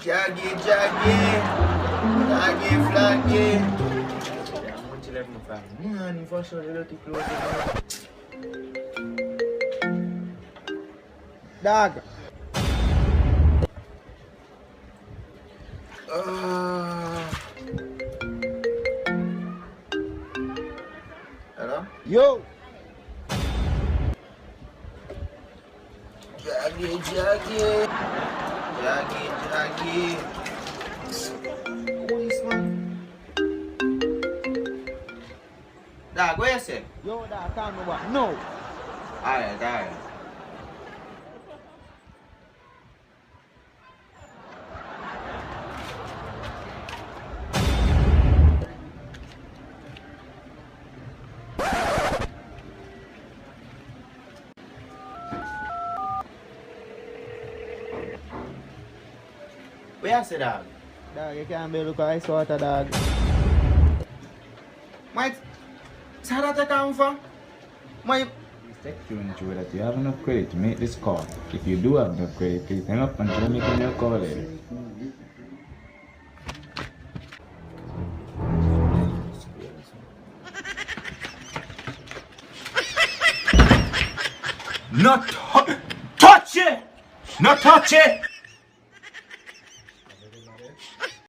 Jaggy, jaggy. Jaggy, flaggy. How much you left my family? Man, for sure, you dirty clothes. Dog. Hello? Yo. Jaggy, jaggy. Jaggy, jaggy. Policeman. Dog, where you say? Yo, dog, call me what? No. Alright, alright. Where you say, dog? Dog, you can't be look at ice water, dog. Mate, so how that you come from? My... Please text you and ensure that you have enough credit to make this call. If you do have enough credit, please hang up and try making your call later. Not touch it! Not touch it!